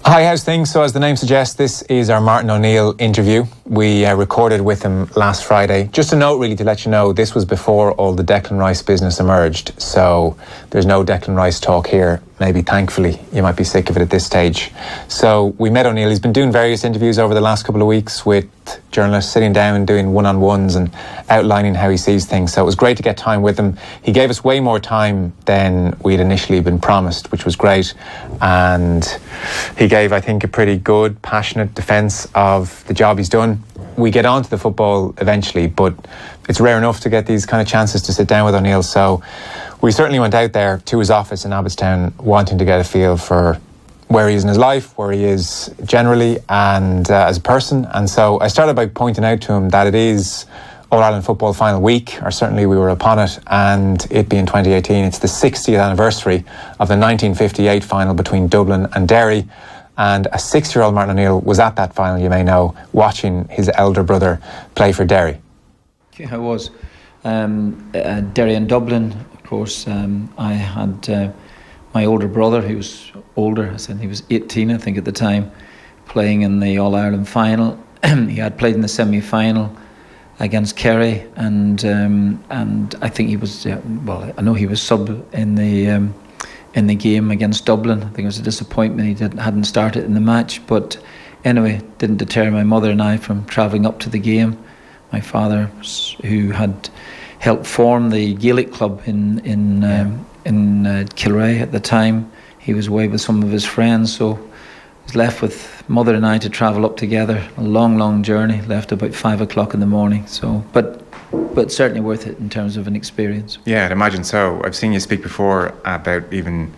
Hi, how's things? So as the name suggests, this is our Martin O'Neill interview. We recorded with him last Friday. Just a note really to let you know, this was before all the Declan Rice business emerged. So there's no Declan Rice talk here. Maybe thankfully, you might be sick of it at this stage. So we met O'Neill. He's been doing various interviews over the last couple of weeks with journalists, sitting down and doing one-on-ones and outlining how he sees things. So it was great to get time with him. He gave us way more time than we'd initially been promised, which was great. And he gave, I think, a pretty good, passionate defence of the job he's done. We get on to the football eventually, but it's rare enough to get these kind of chances to sit down with O'Neill. So we certainly went out there to his office in Abbottstown wanting to get a feel for where he is in his life, where he is generally and as a person. And so I started by pointing out to him that it is All-Ireland football final week, or certainly we were upon it, and it being 2018, it's the 60th anniversary of the 1958 final between Dublin and Derry. And a 6-year-old Martin O'Neill was at that final, you may know, watching his elder brother play for Derry. Yeah, I was. Derry and Dublin, of course. I had my older brother, who was older, I said he was 18, I think, at the time, playing in the All-Ireland final. He had played in the semi-final against Kerry, and I think he was, I know he was sub in the game against Dublin. I think it was a disappointment he hadn't started in the match, but anyway, didn't deter my mother and I from travelling up to the game. My father, who had helped form the Gaelic club in Kilrea at the time, he was away with some of his friends, so I was left with mother and I to travel up together. A long journey, left about 5 o'clock in the morning. So, but certainly worth it in terms of an experience. Yeah, I'd imagine so. I've seen you speak before about even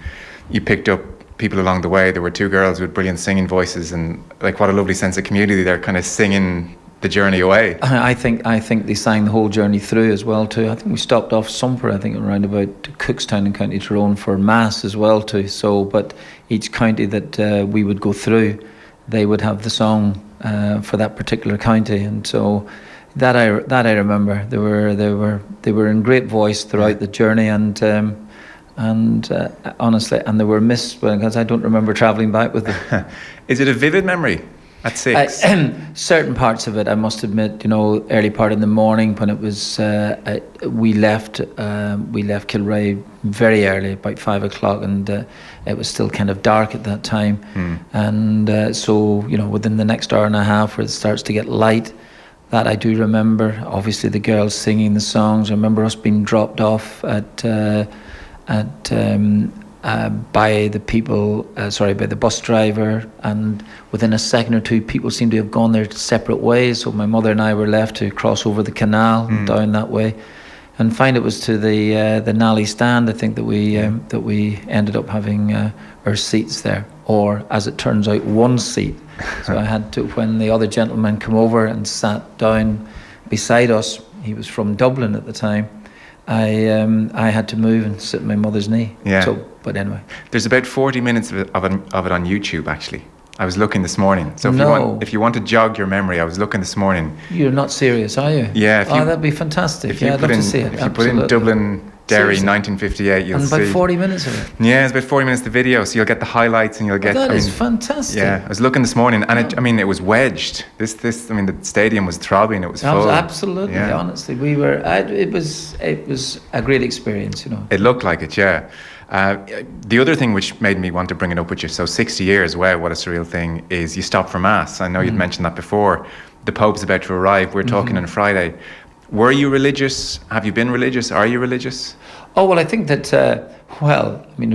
you picked up people along the way. There were 2 girls with brilliant singing voices, and like what a lovely sense of community. They're kind of singing the journey away. I think they sang the whole journey through as well too. I think we stopped off somewhere, I think around about Cookstown in County Tyrone for Mass as well too. So, but each county that we would go through, they would have the song for that particular county, and so that I remember. They were in great voice throughout the journey, and honestly, and they were missed because I don't remember travelling back with them. Is it a vivid memory? At 6? Certain parts of it, I must admit, early part in the morning when it was, we left Kilrea very early, about 5 o'clock, and it was still kind of dark at that time. And so, within the next hour and a half where it starts to get light, that I do remember. Obviously the girls singing the songs. I remember us being dropped off by the bus driver, and within a second or two people seemed to have gone their separate ways, so my mother and I were left to cross over the canal and down that way, and find it was to the Nally stand, I think, that we ended up having our seats there, or as it turns out, one seat. So I had to, when the other gentleman came over and sat down beside us, he was from Dublin at the time, I had to move and sit on my mother's knee. Yeah. So, but anyway, there's about 40 minutes of it on YouTube. Actually, I was looking this morning. So if you want to jog your memory, I was looking this morning. You're not serious, are you? Yeah. That'd be fantastic. I'd love to see it. If you put in Dublin, Derry, 1958, you'll see. And about 40 minutes of it. Yeah, it's about 40 minutes of the video, so you'll get the highlights and you'll get. That is fantastic. Yeah, I was looking this morning, and it was wedged. The stadium was throbbing. It was full. Absolutely, yeah. Honestly, we were. It was a great experience, It looked like it, yeah. The other thing which made me want to bring it up with you, so 60 years, wow, what a surreal thing, is you stopped for Mass. I know you'd mentioned that before. The Pope's about to arrive. We're talking on Friday. Were you religious? Have you been religious? Are you religious? Oh, well, I think that, I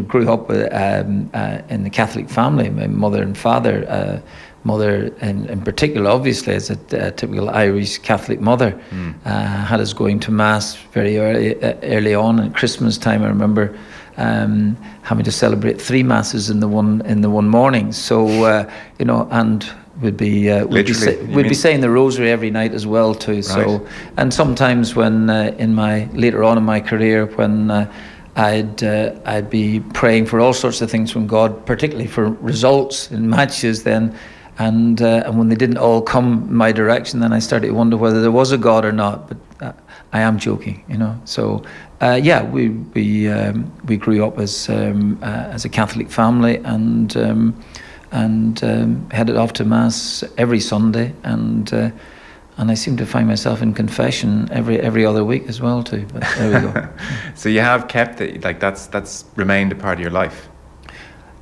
grew up in the Catholic family. My mother and father, mother in particular, obviously, as a typical Irish Catholic mother, had us going to Mass very early on. At Christmas time, I remember having to celebrate 3 masses in the one morning. So, and we'd be saying the rosary every night as well too. So, right. And sometimes when later on in my career, when I'd be praying for all sorts of things from God, particularly for results in matches then. And when they didn't all come my direction, then I started to wonder whether there was a God or not. But I am joking, So we grew up as a Catholic family, and and headed off to mass every Sunday, and I seem to find myself in confession every other week as well too. But there we go. So you have kept it, like that's remained a part of your life.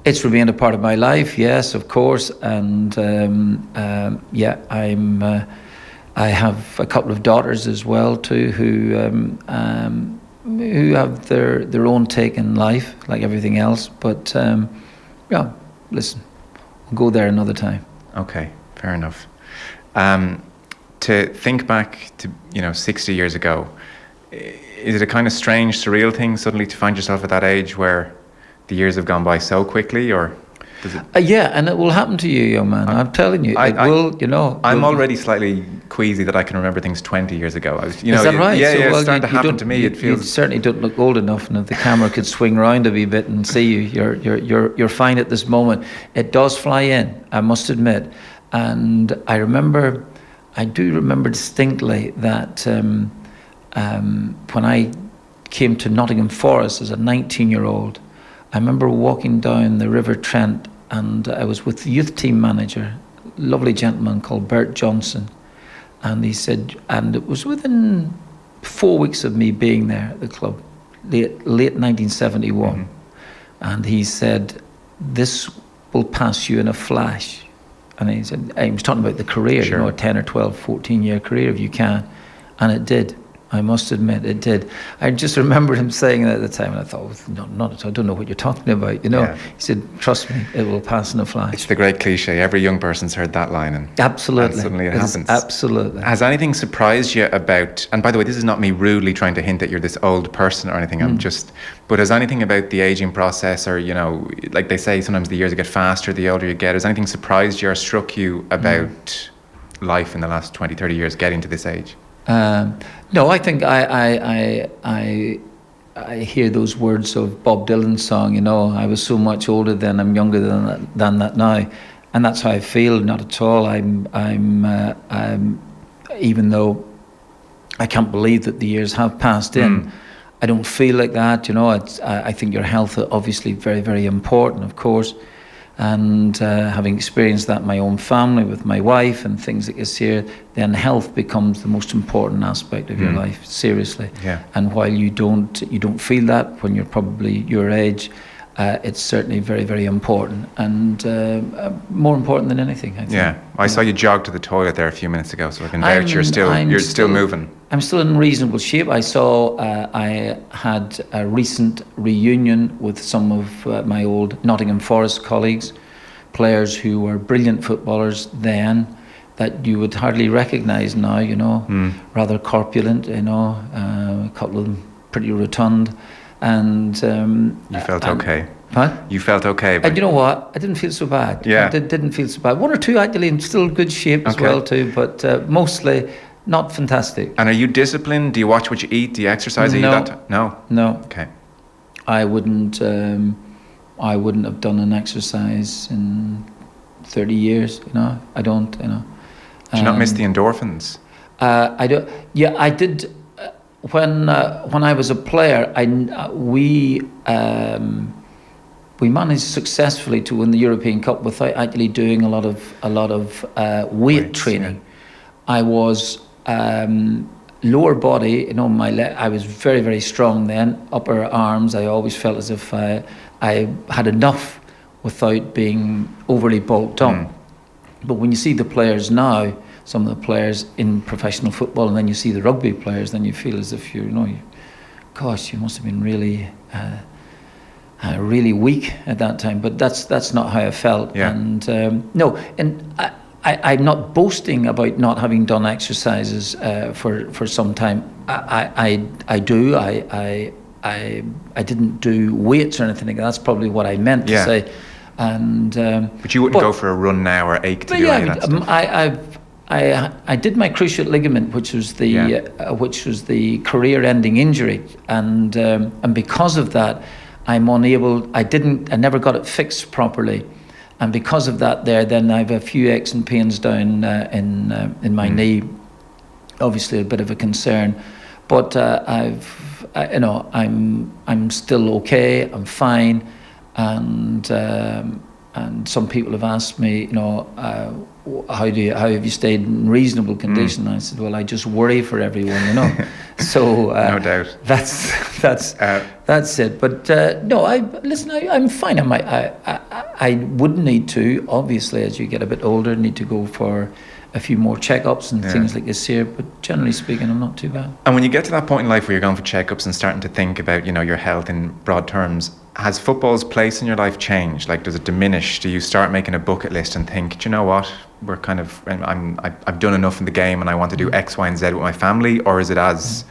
It's remained a part of my life, yes, of course, and I have a couple of daughters as well too, who have their own take in life, like everything else. But listen, we'll go there another time. Okay, fair enough. To think back to 60 years ago, is it a kind of strange, surreal thing suddenly to find yourself at that age where the years have gone by so quickly, or does it? Yeah, and it will happen to you, young man. I'm telling you, it will. I'm already slightly queasy that I can remember things 20 years ago. Is that right? Yeah, So, it's starting to happen to me. It feels. You certainly don't look old enough, and if the camera could swing round a wee bit and see you, you're fine at this moment. It does fly in, I must admit, and I do remember distinctly that when I came to Nottingham Forest as a 19-year-old. I remember walking down the River Trent, and I was with the youth team manager, lovely gentleman called Bert Johnson, and he said, and it was within 4 weeks of me being there at the club, late 1971, and he said, "This will pass you in a flash." And he said, he was talking about the career, Sure. a 10 or 12, 14-year career if you can, and it did. I must admit, it did. I just remember him saying that at the time, and I thought, no, not at all. I don't know what you're talking about. Yeah. He said, "Trust me, it will pass in a flash." It's the great cliche. Every young person's heard that line, and Absolutely, and suddenly it happens. Absolutely. Has anything surprised you about? And by the way, this is not me rudely trying to hint that you're this old person or anything. But has anything about the aging process, or like they say, sometimes the years get faster the older you get. Has anything surprised you or struck you about life in the last 20, 30 years, getting to this age? No, I think I hear those words of Bob Dylan's song. I was so much older then. I'm younger than that now, and that's how I feel. Not at all. I'm even though I can't believe that the years have passed in. I don't feel like that. I think your health is obviously very, very important, of course. And having experienced that in my own family with my wife and things like this here, then health becomes the most important aspect of your life, seriously. Yeah. And while you don't feel that when you're probably your age, it's certainly very, very important, and more important than anything, I think. Yeah, I saw you jog to the toilet there a few minutes ago, so I can vouch you're still moving. I'm still in reasonable shape. I saw I had a recent reunion with some of my old Nottingham Forest colleagues, players who were brilliant footballers then, that you would hardly recognise now. Rather corpulent. A couple of them pretty rotund. And you felt okay. Huh? You felt okay. And you know what? I didn't feel so bad. Yeah. I didn't feel so bad. One or two actually in still good shape as well too, but mostly not fantastic. And are you disciplined? Do you watch what you eat? Do you exercise? No. No. Okay. I wouldn't have done an exercise in 30 years. I don't. Do you not miss the endorphins? I don't. Yeah, I did. When I was a player, we managed successfully to win the European Cup without actually doing a lot of weight training. Yeah. I was lower body, my I was very, very strong then. Upper arms, I always felt as if I had enough without being overly bulked up. But when you see the players now, some of the players in professional football, and then you see the rugby players, then you feel as if gosh, you must have been really, really weak at that time. But that's not how I felt. Yeah. And no, and I'm not boasting about not having done exercises for some time. I do. I didn't do weights or anything like that. That's probably what I meant to say. And but you wouldn't go for a run now or ache to do any of that stuff. I did my cruciate ligament, which was the career-ending injury, and because of that, I'm unable. I never got it fixed properly, and because of that, then I have a few aches and pains down in my knee. Obviously, a bit of a concern, but I'm still okay. I'm fine, and and some people have asked me, how have you stayed in reasonable condition? I said, well, I just worry for everyone, So no doubt. That's it. But no, I'm fine. I wouldn't need to. Obviously, as you get a bit older, need to go for a few more checkups and things like this here. But generally speaking, I'm not too bad. And when you get to that point in life where you're going for checkups and starting to think about, your health in broad terms, has football's place in your life changed? Like, does it diminish? Do you start making a bucket list and think, do you know what? I've done enough in the game and I want to do X, Y, and Z with my family, or is it as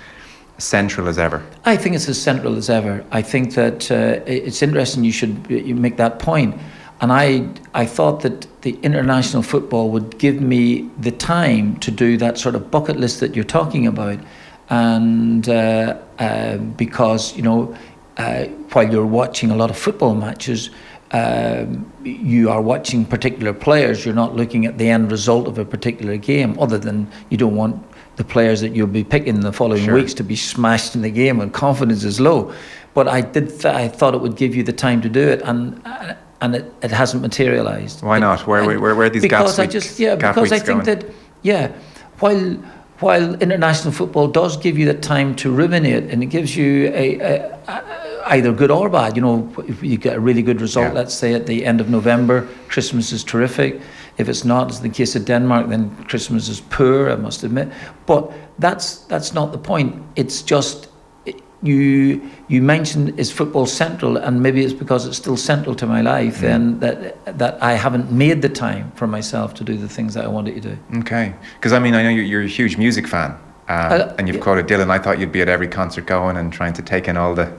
central as ever? I think it's as central as ever. I think that it's interesting you make that point. And I thought that the international football would give me the time to do that sort of bucket list that you're talking about. And because, while you're watching a lot of football matches, you are watching particular players. You're not looking at the end result of a particular game, other than you don't want the players that you'll be picking the following weeks to be smashed in the game when confidence is low. But I thought it would give you the time to do it, and it hasn't materialised. Why not? Where are these gaps? Because I think that while international football does give you the time to ruminate, and it gives you either good or bad. If you get a really good result, let's say at the end of November, Christmas is terrific. If it's not, as in the case of Denmark, then Christmas is poor, I must admit. But that's not the point. It's just you mentioned, is football central, and maybe it's because it's still central to my life, then that I haven't made the time for myself to do the things that I wanted to do. Okay, because I know you're a huge music fan, and you've quoted Dylan. I thought you'd be at every concert going and trying to take in all the.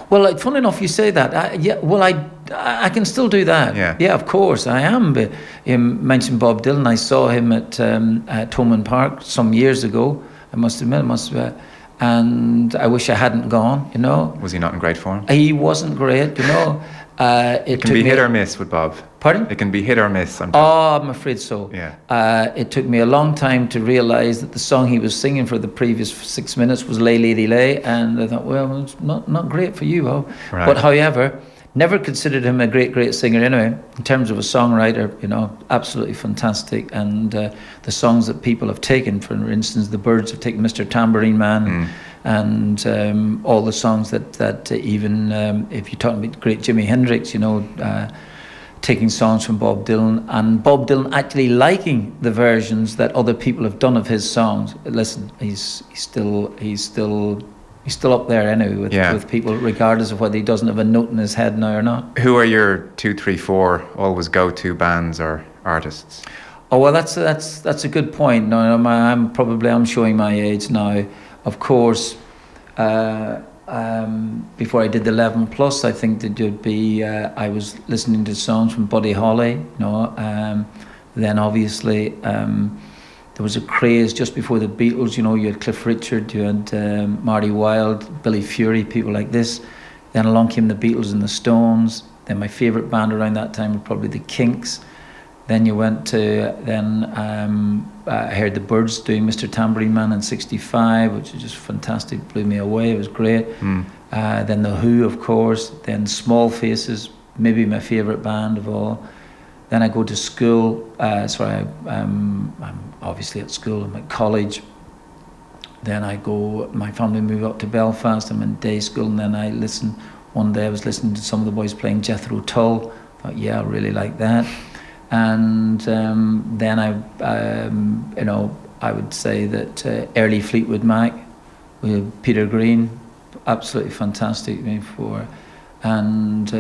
Well, funny enough, you say that. I can still do that. Yeah, of course, I am. But you mentioned Bob Dylan. I saw him at Thomond Park some years ago. I must admit, and I wish I hadn't gone. Was he not in great form? He wasn't great. It can be hit or miss with Bob. Pardon? It can be hit or miss sometimes. Oh, I'm afraid so. Yeah. It took me a long time to realise that the song he was singing for the previous 6 minutes was Lay Lady Lay, and I thought, well, it's not great for you, Bob. Right. But however, never considered him a great singer anyway. In terms of a songwriter, absolutely fantastic. And the songs that people have taken, for instance, the Byrds have taken Mr. Tambourine Man, and all the songs that even if you're talking about great Jimi Hendrix, taking songs from Bob Dylan, and Bob Dylan actually liking the versions that other people have done of his songs. Listen, he's still up there anyway with people, regardless of whether he doesn't have a note in his head now or not. Who are your 2, 3, 4 always go-to bands or artists? Oh well, that's a good point. No, I'm showing my age now. Of course, before I did the 11 plus, I think that you'd be. I was listening to songs from Buddy Holly. Then obviously. There was a craze just before the Beatles, you had Cliff Richard, you had Marty Wilde, Billy Fury, people like this. Then along came the Beatles and the Stones. Then my favourite band around that time was probably the Kinks. Then you went to, I heard the Byrds doing Mr. Tambourine Man in 65, which was just fantastic, blew me away, it was great. Then the Who, of course, then Small Faces, maybe my favourite band of all. Then I go to school, I'm obviously at school, I'm at college. Then my family move up to Belfast, I'm in day school, and then one day I was listening to some of the boys playing Jethro Tull, thought, yeah, I really like that. And then I would say that early Fleetwood Mac, with Peter Green, absolutely fantastic, and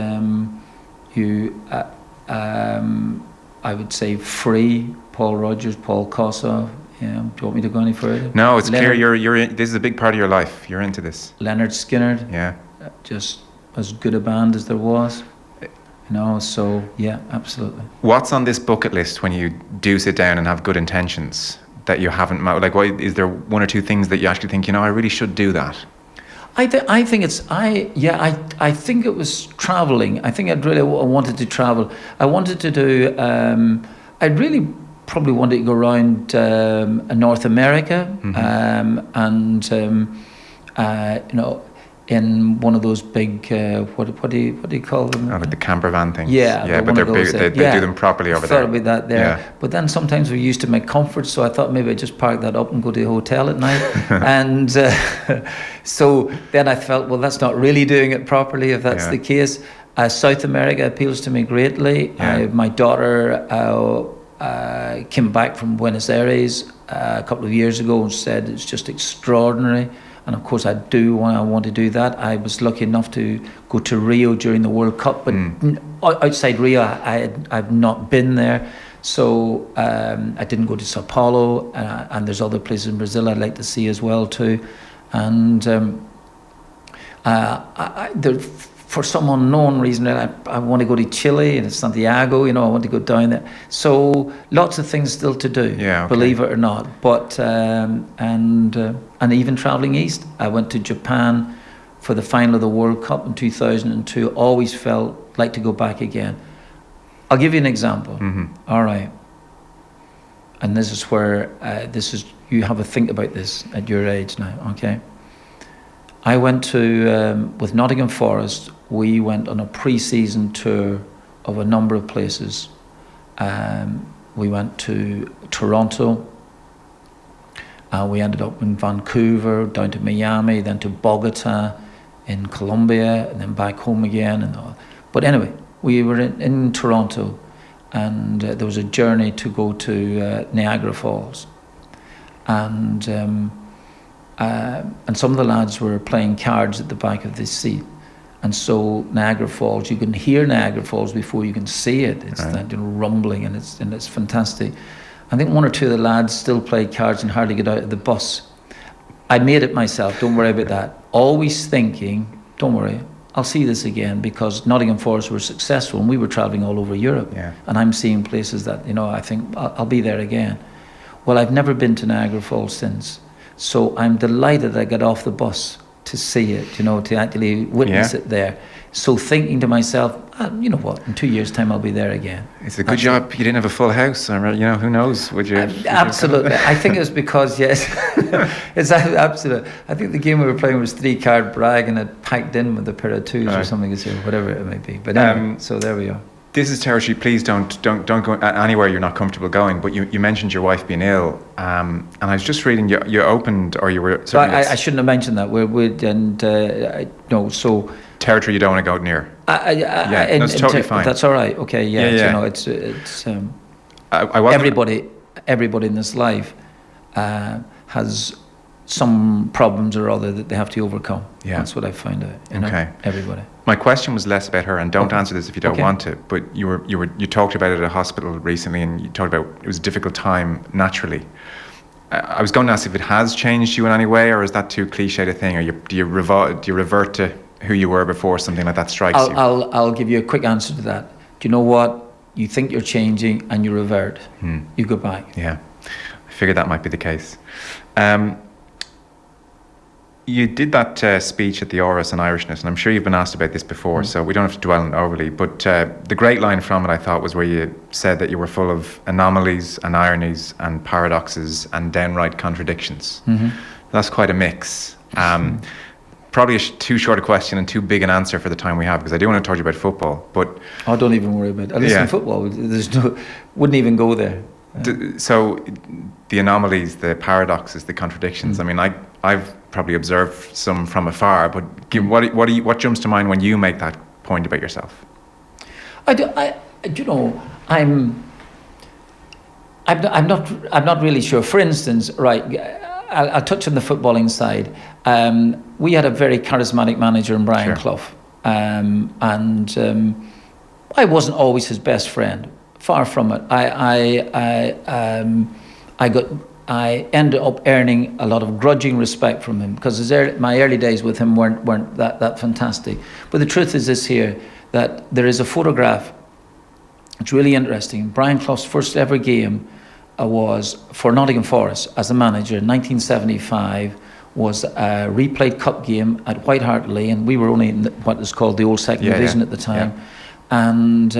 I would say Free, Paul Rodgers, Paul Kossoff. Do you want me to go any further? No, it's clear you're in, this is a big part of your life. You're into this. Leonard Skinner. Yeah. Just as good a band as there was. So yeah, absolutely. What's on this bucket list when you do sit down and have good intentions that you haven't? Like, why is there 1 or 2 things that you actually think, I really should do that? I think it was traveling. I think I wanted to travel. I wanted to do. I'd really probably wanted to go around North America, in one of those big what do you call them? Oh, like the camper van things. Yeah, but they're big. They do them properly over there. Thought it'd be that there. Yeah. But then sometimes we used to make comforts, so I thought maybe I'd just park that up and go to a hotel at night. And so then I felt, well, that's not really doing it properly if that's the case. South America appeals to me greatly. My daughter came back from Buenos Aires a couple of years ago and said it's just extraordinary. And of course, I want to do that. I was lucky enough to go to Rio during the World Cup, but outside Rio, I've not been there. So I didn't go to Sao Paulo, and there's other places in Brazil I'd like to see as well too. And for some unknown reason, I want to go to Chile and Santiago. I want to go down there. So lots of things still to do, believe it or not. But and even traveling east, I went to Japan for the final of the World Cup in 2002. Always felt like to go back again. I'll give you an example. All right. And this is where you have a think about this at your age now. Okay. I went to with Nottingham Forest. We went on a pre-season tour of a number of places. We went to Toronto. We ended up in Vancouver, down to Miami, then to Bogota in Colombia, and then back home again. But anyway, we were in Toronto, and there was a journey to go to Niagara Falls. And some of the lads were playing cards at the back of this seat. And so Niagara Falls, you can hear Niagara Falls before you can see it. It's that rumbling, and it's fantastic. I think one or two of the lads still play cards and hardly get out of the bus. I made it myself, don't worry about that. Always thinking, don't worry, I'll see this again, because Nottingham Forest were successful and we were travelling all over Europe. And I'm seeing places that, I think I'll be there again. Well, I've never been to Niagara Falls since. So I'm delighted I got off the bus to see it, to actually witness it there. So thinking to myself, you know what, in 2 years' time I'll be there again. It's a good job you didn't have a full house. Who knows? Would you? Absolutely. I think it was because, yes, it's absolute. I think the game we were playing was 3-card brag, and it packed in with a pair of twos or something, whatever it may be. But anyway, so there we are. This is territory. Please don't go anywhere you're not comfortable going. But you mentioned your wife being ill, and I was just reading you opened, or you were. I shouldn't have mentioned that. So territory you don't want to go near. That's totally fine. That's all right. Okay, it's everybody in this life has some problems or other that they have to overcome. That's what I found out. Okay. Everybody. My question was less about her, and don't answer this if you don't want to. But you talked about it at a hospital recently, and you talked about it was a difficult time naturally. I was going to ask if it has changed you in any way, or is that too cliched a thing? Or do you revert to who you were before something like that strikes you? I'll give you a quick answer to that. Do you know what? You think you're changing and you revert. You go back. Yeah, I figured that might be the case. You did that speech at the Áras on Irishness, and I'm sure you've been asked about this before, so we don't have to dwell on it overly. But the great line from it, I thought, was where you said that you were full of anomalies and ironies and paradoxes and downright contradictions. That's quite a mix. Probably too short a question and too big an answer for the time we have, because I do want to talk to you about football. But don't even worry about it. Listen, football, wouldn't even go there. So the anomalies, the paradoxes, the contradictions. I mean, I've probably observed some from afar, but what jumps to mind when you make that point about yourself? I'm not really sure. For instance, I'll touch on the footballing side. We had a very charismatic manager in Brian Clough, and I wasn't always his best friend. Far from it. I ended up earning a lot of grudging respect from him, because my early days with him weren't that fantastic. But the truth is this here, that there is a photograph. It's really interesting. Brian Clough's first ever game was for Nottingham Forest as a manager in 1975. Was a replayed cup game at White Hart Lane. We were only in what is called the old second division at the time, and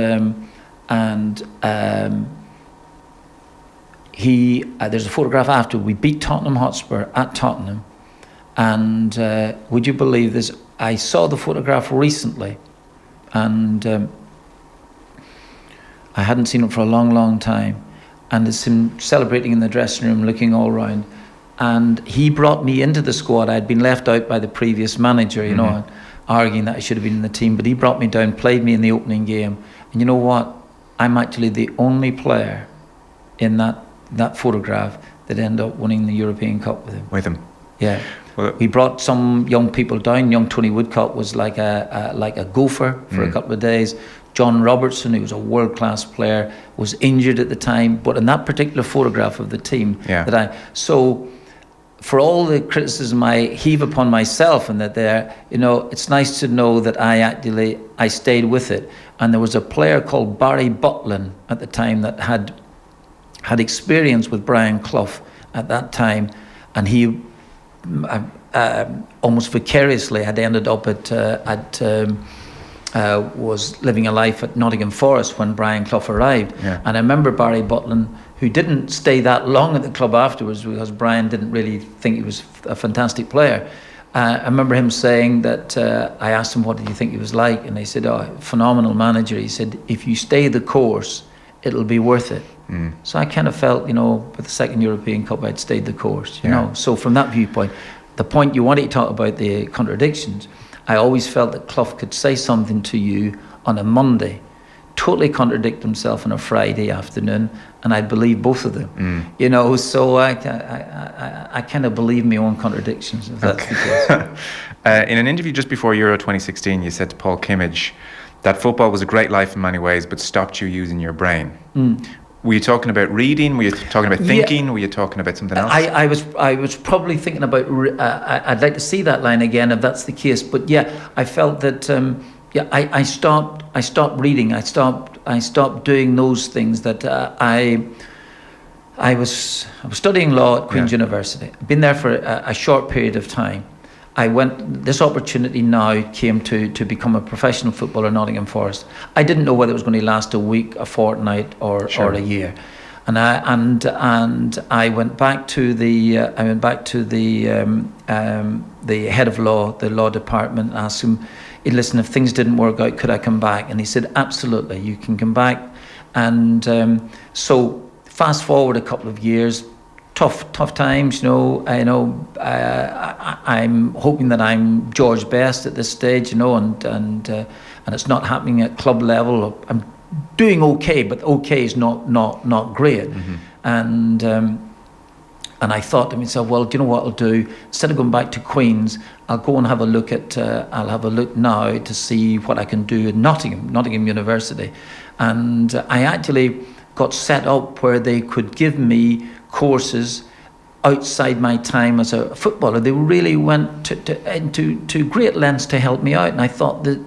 there's a photograph after we beat Tottenham Hotspur at Tottenham, and would you believe this? I saw the photograph recently, and I hadn't seen it for a long, long time. And it's him celebrating in the dressing room, looking all round. And he brought me into the squad. I'd been left out by the previous manager, you know, arguing that I should have been in the team. But he brought me down, played me in the opening game. And you know what? I'm actually the only player in that photograph that ended up winning the European Cup with him. With him? Yeah. Well, we brought some young people down. Young Tony Woodcock was like a gopher for a couple of days. John Robertson, who was a world-class player, was injured at the time. But in that particular photograph of the team, so for all the criticism I heave upon myself and that there, you know, it's nice to know that I stayed with it. And there was a player called Barry Butlin at the time that had experience with Brian Clough at that time, and he almost vicariously had ended up was living a life at Nottingham Forest when Brian Clough arrived. Yeah. And I remember Barry Butlin, who didn't stay that long at the club afterwards because Brian didn't really think he was a fantastic player. I remember him saying that I asked him, what did you think he was like? And he said, phenomenal manager. He said, if you stay the course, it'll be worth it. So I kind of felt, you know, with the second European Cup, I'd stayed the course, you know. So from that viewpoint, the point you wanted to talk about, the contradictions, I always felt that Clough could say something to you on a Monday, totally contradict himself on a Friday afternoon, and I'd believe both of them. You know, so I kind of believe my own contradictions, if that's the case. In an interview just before Euro 2016, you said to Paul Kimmage that football was a great life in many ways, but stopped you using your brain. Were you talking about reading? Were you talking about thinking? Yeah. Were you talking about something else? I was probably thinking about. I'd like to see that line again if that's the case. But yeah, I felt that. I stopped reading. I stopped doing those things that I was studying law at Queen's University. I'd been there for a short period of time. This opportunity now came to become a professional footballer at Nottingham Forest. I didn't know whether it was going to last a week, a fortnight, or a year. And I went back to the head of law, the law department, and asked him, listen, if things didn't work out, could I come back? And he said, absolutely, you can come back. And so fast forward a couple of years. Tough times, you know. I'm hoping that I'm George Best at this stage, you know, and it's not happening at club level. I'm doing okay, but okay is not great. And I thought to myself, well, do you know what I'll do? Instead of going back to Queen's, I'll go and have a look at. I'll have a look now to see what I can do at Nottingham University, and I actually got set up where they could give me courses outside my time as a footballer. They really went to great lengths to help me out, and I thought that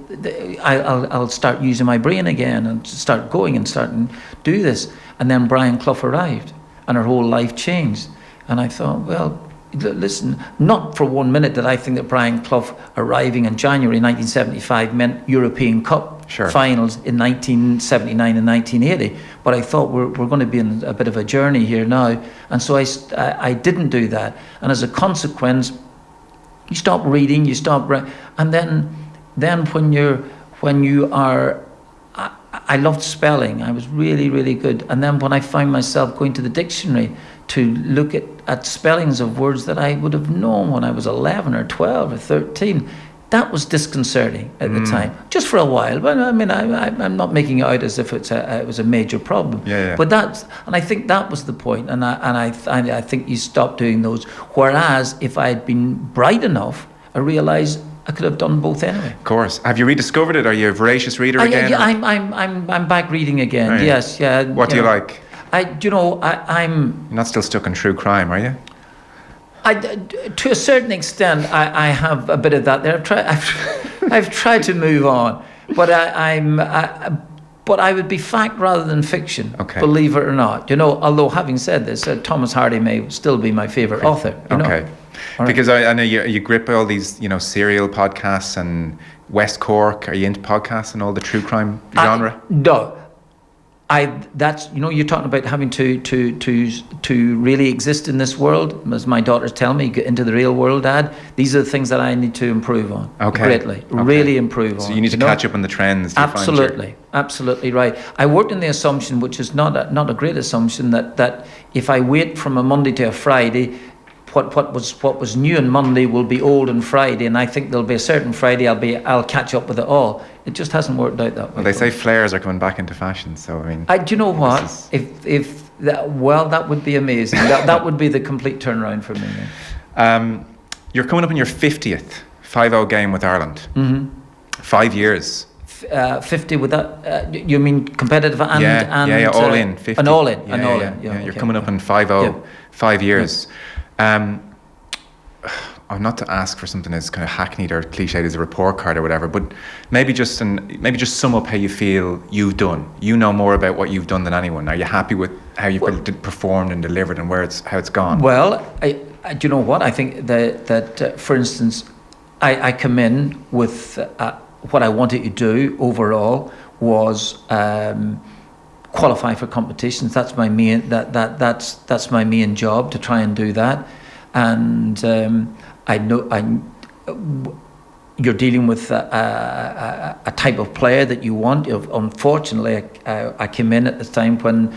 I'll start using my brain again and start going and do this. And then Brian Clough arrived, and her whole life changed. And I thought, well, listen, not for 1 minute did I think that Brian Clough arriving in January 1975 meant European Cup finals in 1979 and 1980. But I thought we're going to be in a bit of a journey here now. And so I didn't do that. And as a consequence, you stop reading, and then when you are, I loved spelling. I was really, really good. And then when I found myself going to the dictionary to look at spellings of words that I would have known when I was 11 or 12 or 13, that was disconcerting at the time, just for a while. But I mean, I'm not making it out as if it was a major problem. But and I think that was the point. And I think you stop doing those. Whereas if I had been bright enough, I realised I could have done both anyway. Of course. Have you rediscovered it? Are you a voracious reader again? Yeah, I'm back reading again. Right. Yes, yeah. What do you like? I'm. You're not still stuck in true crime, are you? To a certain extent, I have a bit of that there. I've tried to move on, but but I would be fact rather than fiction. Okay. Believe it or not, you know. Although having said this, Thomas Hardy may still be my favourite author. You know? Okay. Because I know you grip all these, you know, serial podcasts and West Cork. Are you into podcasts and all the true crime genre? No. That's, you're talking about having to really exist in this world. As my daughters tell me, get into the real world, Dad. These are the things that I need to improve on. Greatly, really improve on. So you need to catch up on the trends. Absolutely right. I worked in the assumption, which is not a great assumption, that if I wait from a Monday to a Friday, what was new on Monday will be old on Friday, and I think there'll be a certain Friday I'll catch up with it all. It just hasn't worked out that way. Well, they say flares are coming back into fashion, so I mean. Do you know what? That would be amazing. that would be the complete turnaround for me. You're coming up on your 50th 5-0 game with Ireland. 5 years. 50 with that? You mean competitive and yeah, all in 50. And all in, Yeah, you're coming up on 5-0, 5 years. Not to ask for something as kind of hackneyed or cliched as a report card or whatever, but maybe just sum up how you feel you've done. You know more about what you've done than anyone. Are you happy with how you've performed and delivered and how it's gone? Well, do you know what? I think that for instance, I come in with what I wanted to do overall was qualify for competitions. That's my main that's my main job, to try and do that. And I know you're dealing with a type of player that you want. Unfortunately, I came in at the time when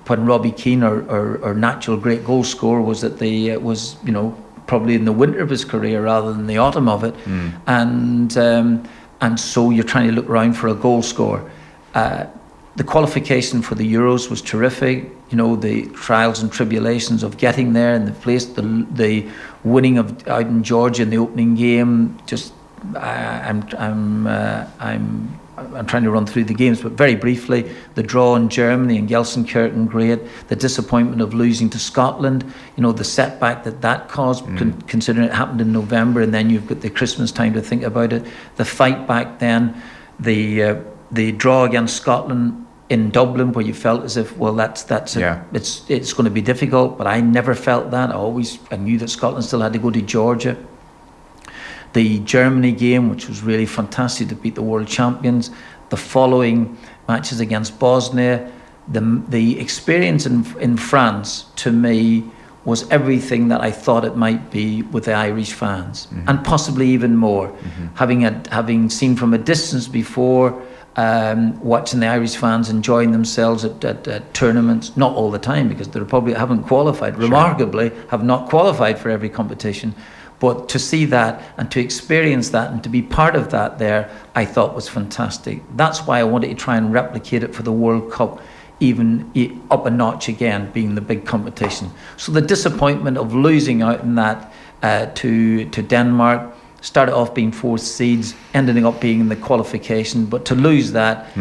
Robbie Keane, our natural great goal scorer, was probably in the winter of his career rather than the autumn of it, and so you're trying to look around for a goal scorer. The qualification for the Euros was terrific. The trials and tribulations of getting there in the place, the winning out in Georgia in the opening game. Just I'm trying to run through the games, but very briefly, the draw in Germany and Gelsenkirchen, great. The disappointment of losing to Scotland, the setback that caused, considering it happened in November, and then you've got the Christmas time to think about it. The fight back then, the draw against Scotland in Dublin, where you felt as if, well, it's going to be difficult, but I never felt that. I knew that Scotland still had to go to Georgia. The Germany game, which was really fantastic to beat the world champions. The following matches against Bosnia. The experience in France, to me, was everything that I thought it might be with the Irish fans, and possibly even more. Having seen from a distance before, watching the Irish fans enjoying themselves at tournaments, not all the time, because they probably haven't qualified, remarkably have not qualified for every competition, but to see that and to experience that and to be part of that there, I thought was fantastic. That's why I wanted to try and replicate it for the World Cup, even up a notch again, being the big competition. So the disappointment of losing out in that to Denmark, started off being fourth seeds, ending up being in the qualification, but to lose that,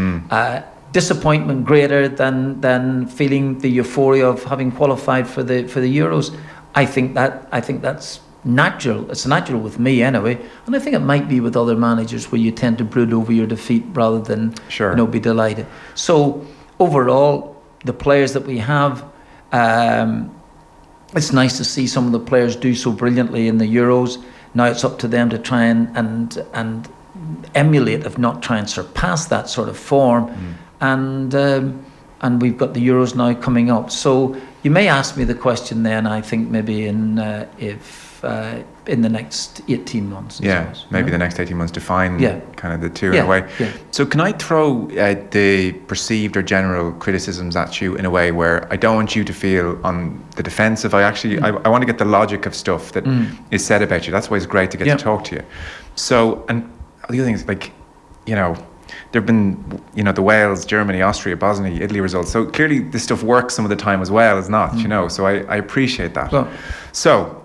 disappointment greater than feeling the euphoria of having qualified for the Euros. I think that's natural. It's natural with me anyway, and I think it might be with other managers, where you tend to brood over your defeat rather than be delighted. So overall, the players that we have, it's nice to see some of the players do so brilliantly in the Euros. Now it's up to them to try and emulate, if not try and surpass that sort of form. And we've got the Euros now coming up. So you may ask me the question then, I think maybe in the next 18 months. Maybe the next 18 months define kind of the two in a way. So can I throw the perceived or general criticisms at you in a way where I don't want you to feel on the defensive? I want to get the logic of stuff that is said about you. That's why it's great to get to talk to you. So, and the other thing is, there have been, the Wales, Germany, Austria, Bosnia, Italy results. So clearly this stuff works some of the time as well as not, so I appreciate that. Well, so,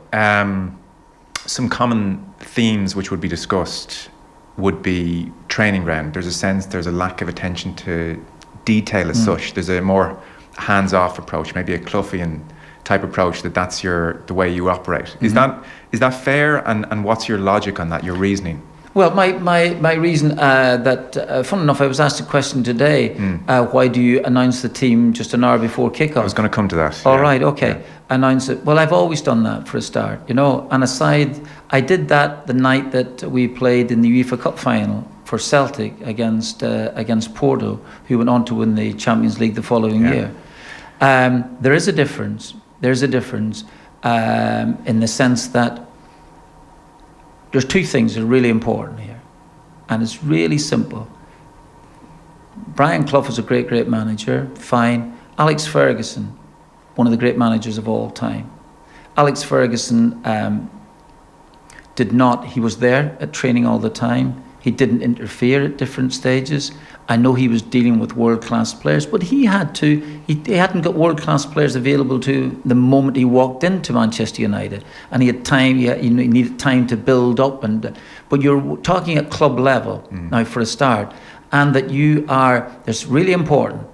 some common themes which would be discussed would be training ground. There's a lack of attention to detail as such. There's a more hands-off approach, maybe a Cloughian type approach, that's the way you operate. Is that fair? And what's your logic on that, your reasoning? Well, my reason fun enough, I was asked a question today, why do you announce the team just an hour before kickoff? I was going to come to that. All right, okay. Yeah. Announce it. Well, I've always done that for a start, and aside, I did that the night that we played in the UEFA Cup final for Celtic against Porto, who went on to win the Champions League the following year. There is a difference. There's a difference in the sense that there's two things that are really important here, and it's really simple. Brian Clough is a great, great manager, fine. Alex Ferguson, one of the great managers of all time. Alex Ferguson he was there at training all the time. He didn't interfere at different stages. I know he was dealing with world-class players, but he hadn't got world-class players available to the moment he walked into Manchester United. And he had time, he needed time to build up. But you're talking at club level now for a start. And that's really important.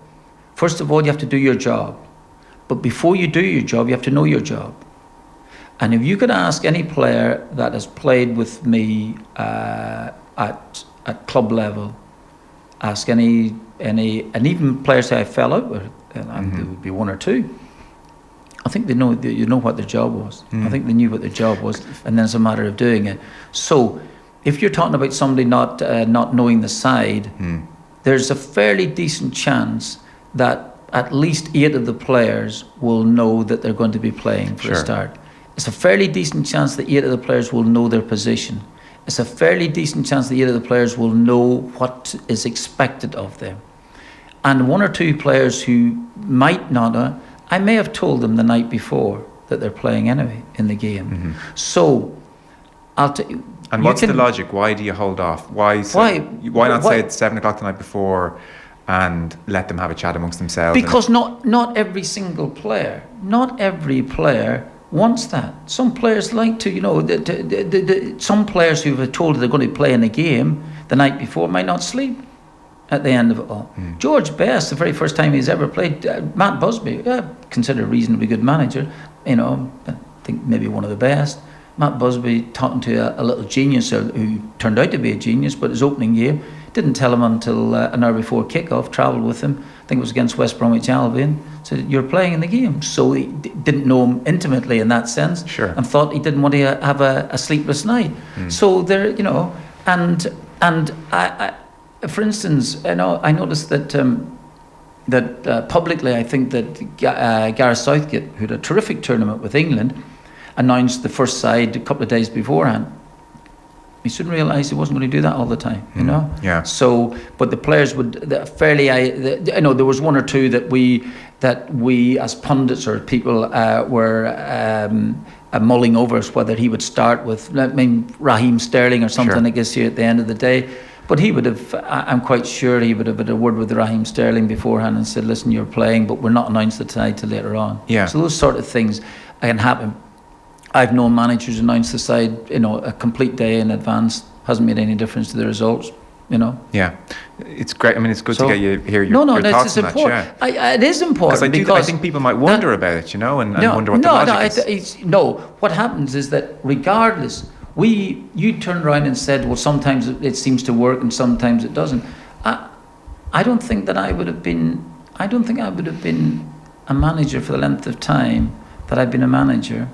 First of all, you have to do your job. But before you do your job, you have to know your job. And if you could ask any player that has played with me at club level, ask any, and even players that I fell out with, and there would be one or two, I think they know what their job was. I think they knew what their job was, and then it's a matter of doing it. So, if you're talking about somebody not knowing the side, there's a fairly decent chance that at least 8 of the players will know that they're going to be playing for a start. It's a fairly decent chance that 8 of the players will know their position. It's a fairly decent chance that 8 of the players will know what is expected of them. And 1 or 2 players who might not know, I may have told them the night before that they're playing anyway in the game. So, I'll tell you. And what's the logic? Why do you hold off? Why not say it's 7 o'clock the night before and let them have a chat amongst themselves? Because not every single player, not every player wants that. Some players like to, some players who are told they're going to play in a game the night before might not sleep at the end of it all. George Best, the very first time he's ever played, Matt Busby, considered a reasonably good manager, I think maybe one of the best. Matt Busby talking to a little genius who turned out to be a genius, but his opening game, didn't tell him until an hour before kickoff, travelled with him, I think it was against West Bromwich Albion, said, you're playing in the game. So he didn't know him intimately in that sense, and thought he didn't want to have a sleepless night. So there, and I for instance, I noticed that publicly, I think that Gareth Southgate, who had a terrific tournament with England, announced the first side a couple of days beforehand. He soon realised he wasn't going to do that all the time, So, but the players would there was 1 or 2 that we as pundits or people were mulling over as whether he would start with, Raheem Sterling or something, I guess, here at the end of the day. But he would have, I'm quite sure he would have had a word with Raheem Sterling beforehand and said, listen, you're playing, but we're not announced the tonight till later on. So those sort of things can happen. I've known managers announce the side, a complete day in advance. Hasn't made any difference to the results, Yeah, it's great. I mean, it's good to hear your thoughts on that. It is important because I think people might wonder about it, and wonder what the logic is. What happens is that regardless, you turn around and said, well, sometimes it seems to work and sometimes it doesn't. I don't think I would have been a manager for the length of time that I've been a manager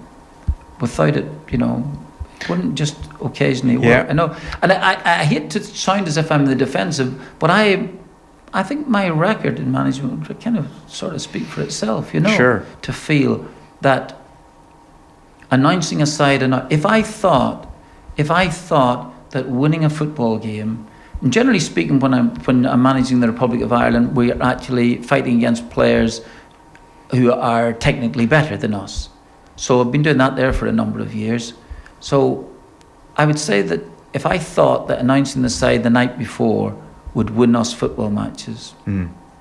without it, wouldn't just occasionally work. I know, and I hate to sound as if I'm the defensive, but I think my record in management would kind of sort of speak for itself, to feel that announcing a side, and if I thought that winning a football game, and generally speaking, when I'm managing the Republic of Ireland, we are actually fighting against players who are technically better than us. So I've been doing that there for a number of years. So I would say that if I thought that announcing the side the night before would win us football matches,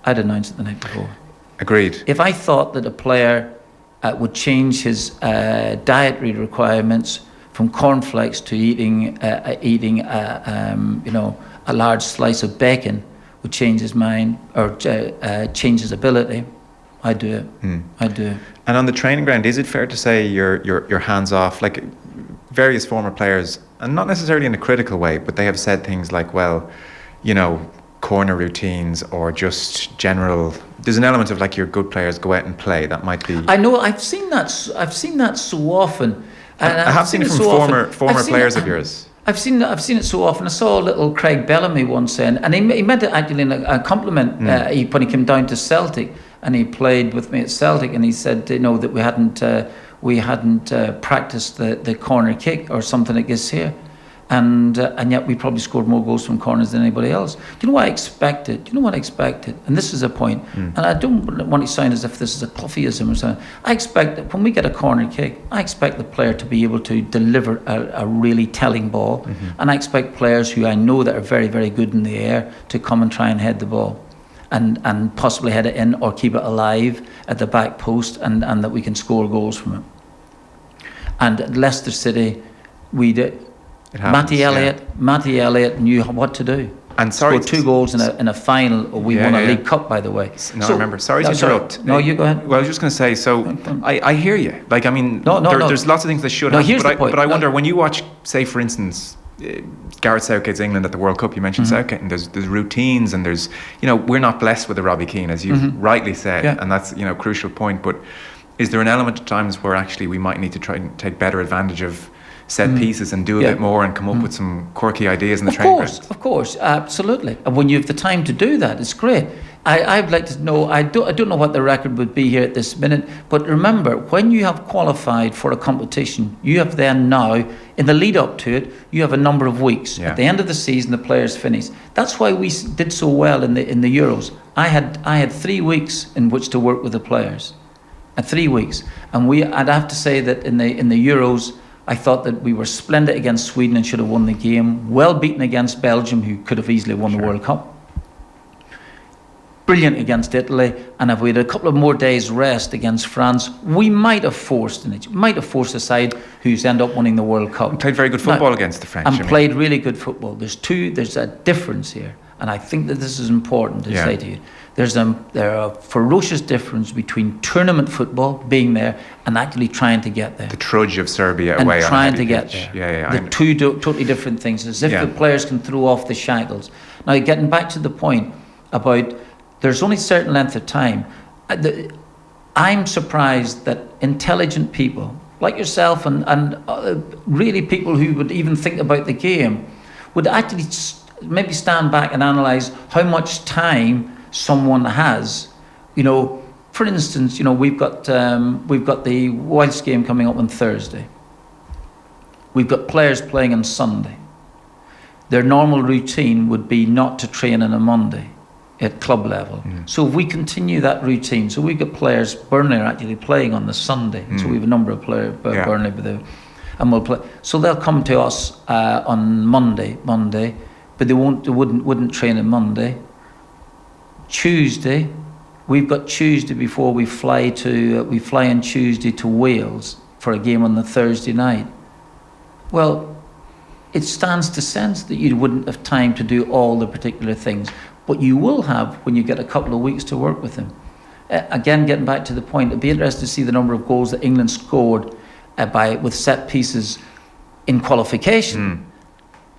I'd announce it the night before. Agreed. If I thought that a player would change his dietary requirements from cornflakes to eating a large slice of bacon, would change his mind or change his ability, I'd do it. I'd do it. And on the training ground, is it fair to say you're hands off? Like various former players, and not necessarily in a critical way, but they have said things like, well, corner routines or just general. There's an element of like your good players go out and play. That might be. I know. I've seen that so often. And I have seen it from former players of yours. I've seen it so often. I saw little Craig Bellamy once saying, and he meant it actually in a compliment. When he came down to Celtic and he played with me at Celtic, and he said, that we hadn't practiced the corner kick or something like this here. And yet we probably scored more goals from corners than anybody else. Do you know what I expected? And this is a point. And I don't want to sound as if this is a Cloughieism or something. I expect that when we get a corner kick, I expect the player to be able to deliver a really telling ball. And I expect players who I know that are very, very good in the air to come and try and head the ball. And possibly head it in or keep it alive at the back post, and that we can score goals from it. And at Leicester City, we did. Matty Elliott knew what to do. And scored 2 goals in a final. We won a League Cup, by the way. I remember. Sorry to interrupt. No, you go ahead. Well, I was just going to say. So I hear you. Like, I mean, there's lots of things that should happen. Here's the point. But I wonder, when you watch, say, for instance, Gareth Southgate's England at the World Cup. You mentioned Southgate, and there's routines, and there's we're not blessed with a Robbie Keane, as you rightly said, and that's a crucial point. But is there an element at times where actually we might need to try and take better advantage of set pieces and do a bit more and come up with some quirky ideas in the training ground? Of course, absolutely. And when you have the time to do that, it's great. I'd like to know, I don't know what the record would be here at this minute, but remember, when you have qualified for a competition, you have then now, in the lead up to it, you have a number of weeks. At the end of the season, the players finish. That's why we did so well in the Euros. I had 3 weeks in which to work with the players. 3 weeks. And I'd have to say that in the Euros, I thought that we were splendid against Sweden and should have won the game. Well beaten against Belgium, who could have easily won the World Cup. Brilliant against Italy. And if we had a couple of more days rest against France, we might have forced a side who's end up winning the World Cup. And played very good football against the French. And played really good football. There's a difference here. And I think that this is important to say to you. There are a ferocious difference between tournament football, being there, and actually trying to get there. The trudge of Serbia and away trying on to get pitch. there. The two totally different things, as if the players can throw off the shackles. Now, getting back to the point about there's only a certain length of time, I'm surprised that intelligent people, like yourself and really people who would even think about the game, would actually maybe stand back and analyse how much time someone has. For instance, we've got the Wilds game coming up on Thursday. We've got players playing on Sunday. Their normal routine would be not to train on a Monday at club level. So if we continue that routine, so we've got players, Burnley are actually playing on the Sunday. So we have a number of players, Burnley, and we'll play. So they'll come to us on Monday, but they wouldn't train on Monday. Tuesday, we've got Tuesday before we fly on Tuesday to Wales for a game on the Thursday night. Well, it stands to sense that you wouldn't have time to do all the particular things, but you will have when you get a couple of weeks to work with them. Again, getting back to the point, it'd be interesting to see the number of goals that England scored with set pieces in qualification.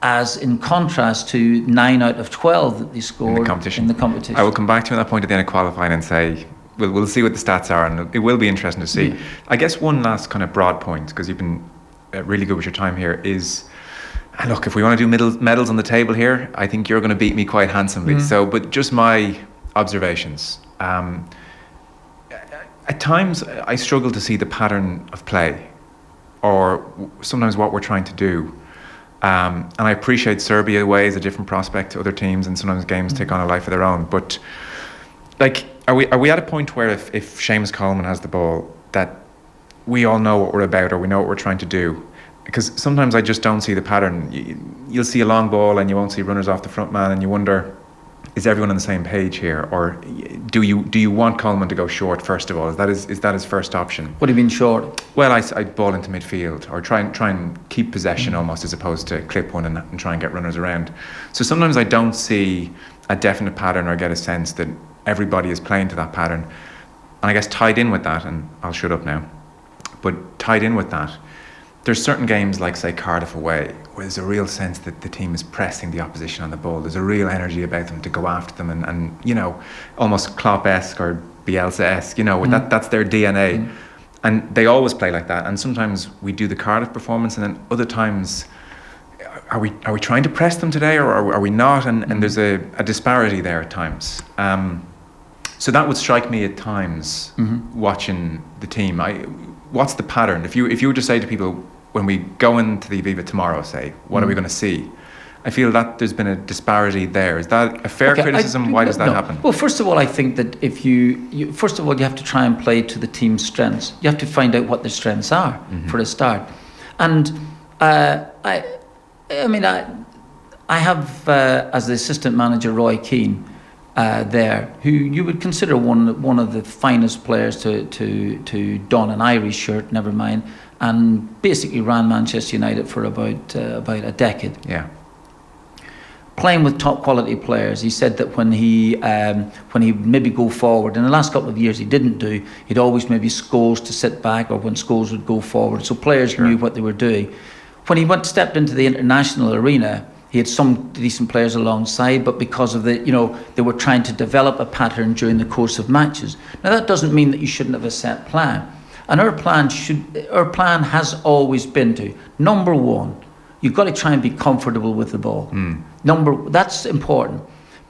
As in contrast to 9 out of 12 that they scored in the competition. I will come back to you on that point at the end of qualifying and say we'll see what the stats are, and it will be interesting to see. I guess one last kind of broad point, because you've been really good with your time here, is look, if we want to do medals on the table here, I think you're going to beat me quite handsomely. So, but just my observations. At times, I struggle to see the pattern of play, or sometimes what we're trying to do. And I appreciate Serbia away is a different prospect to other teams, and sometimes games take on a life of their own. But are we at a point where if Seamus Coleman has the ball, that we all know what we're about, or we know what we're trying to do? Because sometimes I just don't see the pattern. You'll see a long ball and you won't see runners off the front man, and you wonder, is everyone on the same page here, or do you want Coleman to go short first of all? Is that his first option? What do you mean short? Well, I'd ball into midfield, or try and keep possession almost, as opposed to clip one and try and get runners around. So sometimes I don't see a definite pattern or get a sense that everybody is playing to that pattern. And I guess tied in with that, and I'll shut up now, but tied in with that, there's certain games like, say, Cardiff away, where there's a real sense that the team is pressing the opposition on the ball. There's a real energy about them to go after them, and almost Klopp-esque or Bielsa-esque, that's their DNA. And they always play like that. And sometimes we do the Cardiff performance, and then other times are we trying to press them today, or are we not? And there's a disparity there at times. So that would strike me at times watching the team. What's the pattern? If you were to say to people, when we go into the Aviva tomorrow, say, what are we going to see? I feel that there's been a disparity there. Is that a fair criticism? Why does that happen? Well, first of all, I think that if you first of all, you have to try and play to the team's strengths. You have to find out what their strengths are for a start. And I have as the assistant manager Roy Keane there, who you would consider one of the finest players to don an Irish shirt, never mind, and basically ran Manchester United for about a decade. Yeah. Playing with top quality players, he said that when he maybe go forward, in the last couple of years he didn't do, he'd always maybe Scholes to sit back, or when Scholes would go forward, so players knew what they were doing. When he stepped into the international arena, he had some decent players alongside, but because of they were trying to develop a pattern during the course of matches. Now that doesn't mean that you shouldn't have a set plan, and our plan has always been to, number one, you've got to try and be comfortable with the ball. That's important,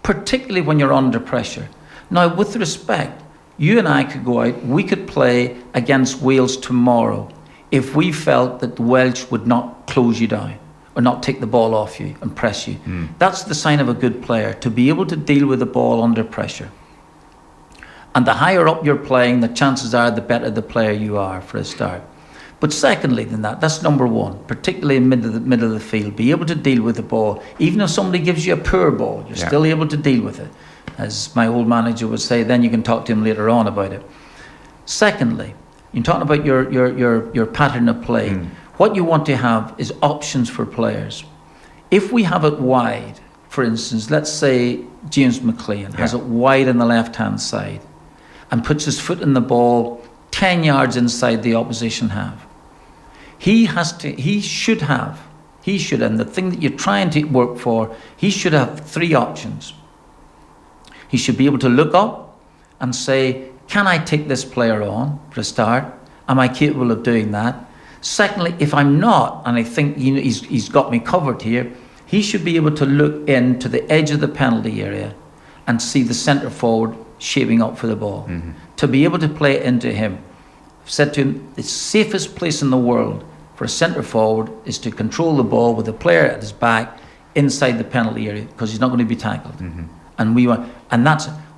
particularly when you're under pressure. Now, with respect, you and I could go out, we could play against Wales tomorrow if we felt that the Welsh would not close you down or not take the ball off you and press you. That's the sign of a good player, to be able to deal with the ball under pressure. And the higher up you're playing, the chances are the better the player you are for a start. But secondly than that, that's number one, particularly in middle of the field, be able to deal with the ball. Even if somebody gives you a poor ball, you're still able to deal with it. As my old manager would say, then you can talk to him later on about it. Secondly, you're talking about your pattern of play. What you want to have is options for players. If we have it wide, for instance, let's say James McLean has it wide on the left-hand side and puts his foot in the ball 10 yards inside the opposition half. He should, and the thing that you're trying to work for, he should have three options. He should be able to look up and say, can I take this player on for a start? Am I capable of doing that? Secondly, if I'm not, and I think he's got me covered here, he should be able to look into the edge of the penalty area and see the centre forward shaping up for the ball. To be able to play it into him. I've said to him, the safest place in the world for a centre forward is to control the ball with a player at his back inside the penalty area, because he's not going to be tackled.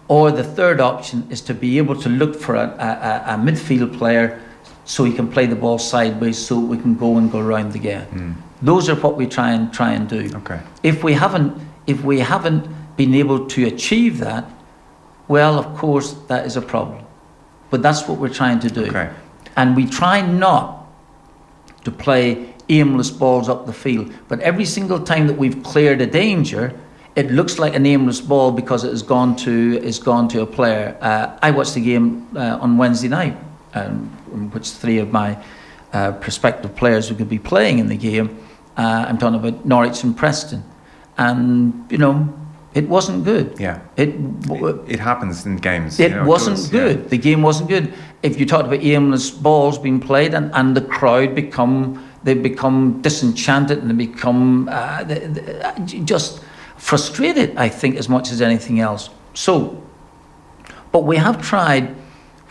Or the third option is to be able to look for a midfield player so he can play the ball sideways, so we can go around the game. Those are what we try and do. Okay. If we haven't been able to achieve that, well, of course, that is a problem. But that's what we're trying to do. Okay. And we try not to play aimless balls up the field. But every single time that we've cleared a danger, it looks like an aimless ball because it has gone to a player. I watched the game on Wednesday night, in which three of my prospective players who could be playing in the game. I'm talking about Norwich and Preston. And, it wasn't good. Yeah. It happens in games. It wasn't good. Yeah. The game wasn't good. If you talked about aimless balls being played and the crowd they become disenchanted and they become just frustrated, I think, as much as anything else. So, but we have tried,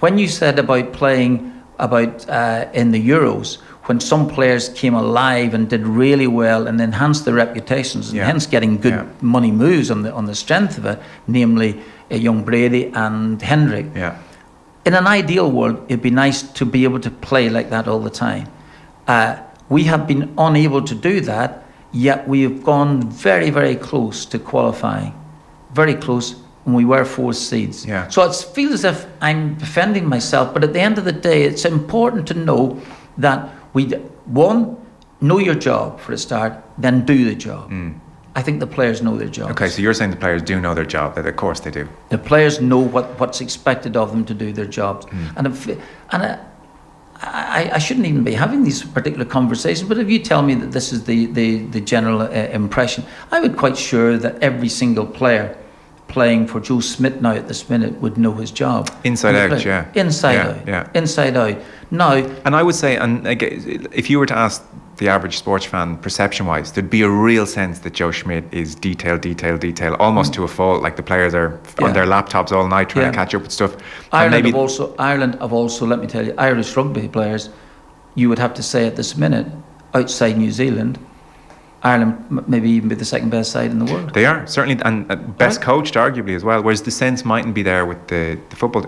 when you said about playing in the Euros, when some players came alive and did really well and enhanced their reputations, and hence getting good money moves on the strength of it, namely young Brady and Hendrick. Yeah. In an ideal world, it'd be nice to be able to play like that all the time. We have been unable to do that, yet we have gone very, very close to qualifying. Very close, and we were 4 seeds. Yeah. So it feels as if I'm defending myself, but at the end of the day, it's important to know that know your job for a start, then do the job. I think the players know their job. Okay, so you're saying the players do know their job, that of course they do. The players know what's expected of them to do their jobs. I shouldn't even be having these particular conversations, but if you tell me that this is the general impression, I would quite sure that every single player playing for Joe Smith now at this minute would know his job. Inside out, yeah. Inside out. Now, and I would say, and again, if you were to ask the average sports fan, perception-wise, there'd be a real sense that Joe Schmidt is detail, almost to a fault. Like the players are on their laptops all night trying to catch up with stuff. Ireland have also, let me tell you, Irish rugby players, you would have to say at this minute, outside New Zealand, Ireland maybe even be the second best side in the world. They are, certainly, and best coached arguably as well, whereas the sense mightn't be there with the football.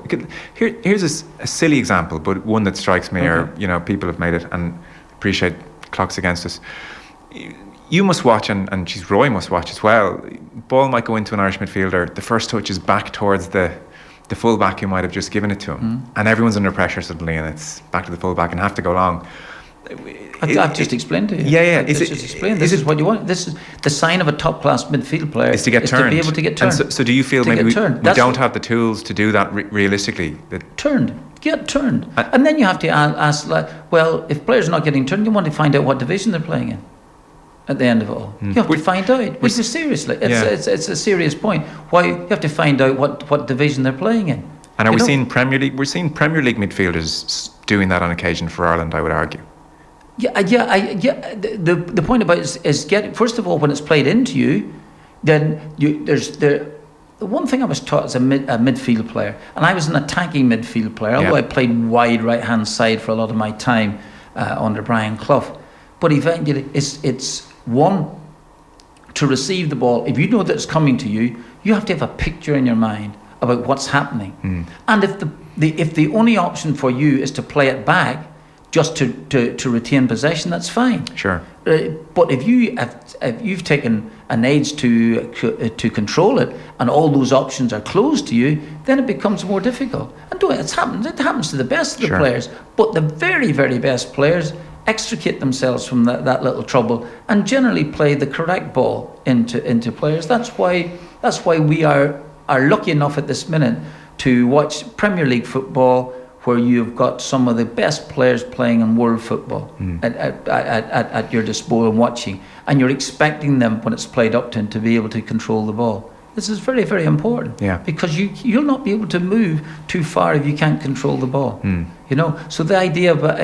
Here's a silly example, but one that strikes me, or people have made it, and appreciate clocks against us. You must watch, and Roy must watch as well. Ball might go into an Irish midfielder, the first touch is back towards the fullback who might have just given it to him, and everyone's under pressure suddenly, and it's back to the fullback and have to go long. I've just explained to you. This is what you want. This is the sign of a top-class midfield player. Is to get turned. To be able to get turned. And so do you feel maybe we don't have the tools to do that realistically? Get turned. And then you have to ask, well, if players are not getting turned, you want to find out what division they're playing in at the end of it all. You have to find out. Which is seriously. It's a serious point. Why you have to find out what division they're playing in. And are we seeing Premier League? We're seeing Premier League midfielders doing that on occasion for Ireland, I would argue. The point about it is get, first of all, when it's played into you, then the one thing I was taught as a midfield player, and I was an attacking midfield player, although I played wide right hand side for a lot of my time under Brian Clough. But eventually, it's one, to receive the ball. If you know that it's coming to you, you have to have a picture in your mind about what's happening. And if the only option for you is to play it back, just to retain possession, that's fine. Sure. But if you've taken an age to control it, and all those options are closed to you, then it becomes more difficult. And it happens to the best of the players. But the very, very best players extricate themselves from that little trouble and generally play the correct ball into players. That's why we are lucky enough at this minute to watch Premier League football, where you've got some of the best players playing in world football at your disposal and watching, and you're expecting them, when it's played up to be able to control the ball. This is very, very important, because you'll not be able to move too far if you can't control the ball. So the idea about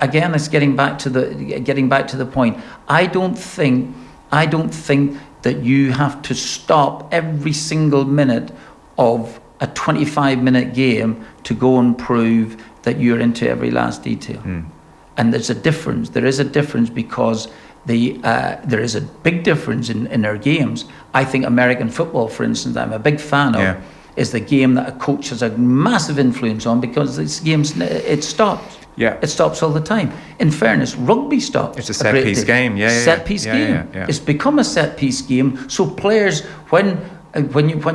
again, it's getting back to the point. I don't think that you have to stop every single minute of a 25-minute game to go and prove that you're into every last detail. And there's a difference. There is a difference because there is a big difference in our games. I think American football, for instance, I'm a big fan of, is the game that a coach has a massive influence on, because this game, it stops. It stops all the time. In fairness, rugby stops. It's a set-piece game. Set-piece game. It's become a set-piece game. So players, when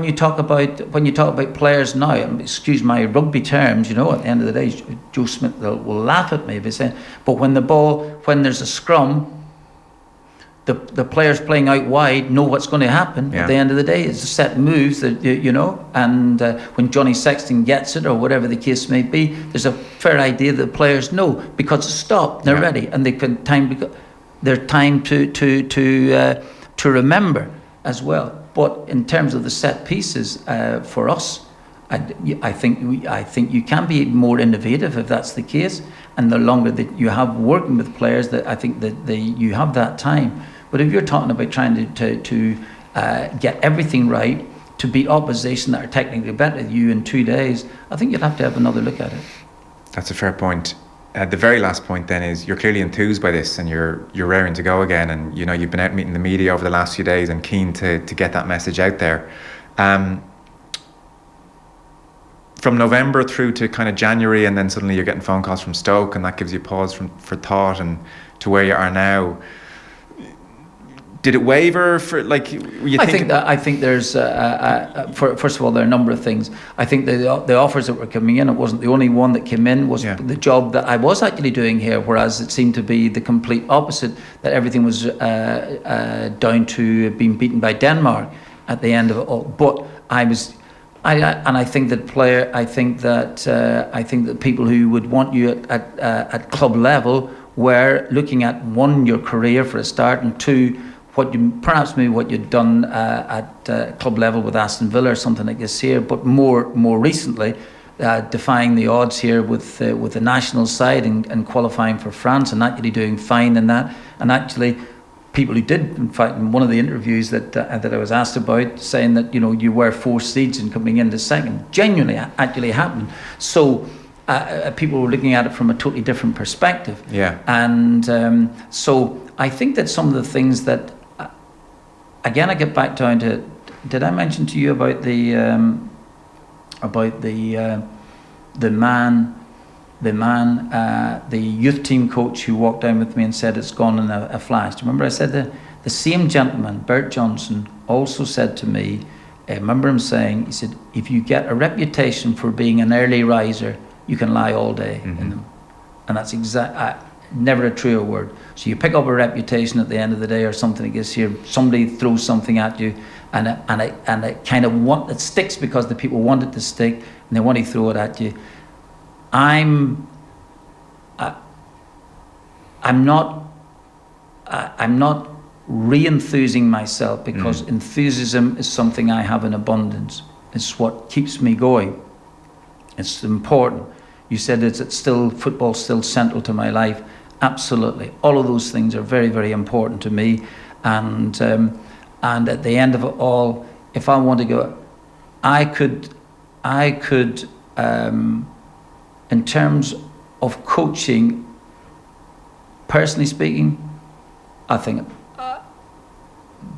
you talk about players now, excuse my rugby terms, at the end of the day, Joe Smith will laugh at me if I say, but when there's a scrum, the players playing out wide know what's going to happen. At the end of the day, it's a set moves that and when Johnny Sexton gets it, or whatever the case may be, there's a fair idea that the players know, because it's stopped, they're ready, and they're time to remember as well. But in terms of the set pieces, for us, I think you can be more innovative if that's the case, and the longer that you have working with players, that I think that you have that time. But if you're talking about trying to get everything right, to beat opposition that are technically better than you in 2 days, I think you'd have to have another look at it. That's a fair point. The very last point then is, you're clearly enthused by this, and you're raring to go again, and you've been out meeting the media over the last few days and keen to get that message out there. From November through to kind of January, and then suddenly you're getting phone calls from Stoke, and that gives you pause for thought, and to where you are now. Did it waver for, like, were you thinking? I think there's first of all, there are a number of things. I think the offers that were coming in, it wasn't the only one that came in, was the job that I was actually doing here, whereas it seemed to be the complete opposite, that everything was down to being beaten by Denmark at the end of it all. But I think that people who would want you at club level were looking at, one, your career for a start, and two, what you'd done at club level with Aston Villa or something like this here, but more recently, defying the odds here with the national side and qualifying for France and actually doing fine in that. And actually, people who did, in fact, in one of the interviews that I was asked about, saying that you were 4 seeds and coming into second, genuinely actually happened. So people were looking at it from a totally different perspective. Yeah. And so I think that some of the things that, again, I get back down to, did I mention to you about the youth team coach who walked down with me and said it's gone in a flash? Do you remember I said that? The same gentleman, Bert Johnson, also said to me, I remember him saying, he said, if you get a reputation for being an early riser, you can lie all day in them. And that's never a truer word. So you pick up a reputation at the end of the day or something that gets here, somebody throws something at you and it kind of it sticks because the people want it to stick and they want to throw it at you. I'm not re-enthusing myself because enthusiasm is something I have in abundance. It's what keeps me going. It's important. You said football's still central to my life. Absolutely. All of those things are very, very important to me. And at the end of it all, if I want to go, I could in terms of coaching, personally speaking, I think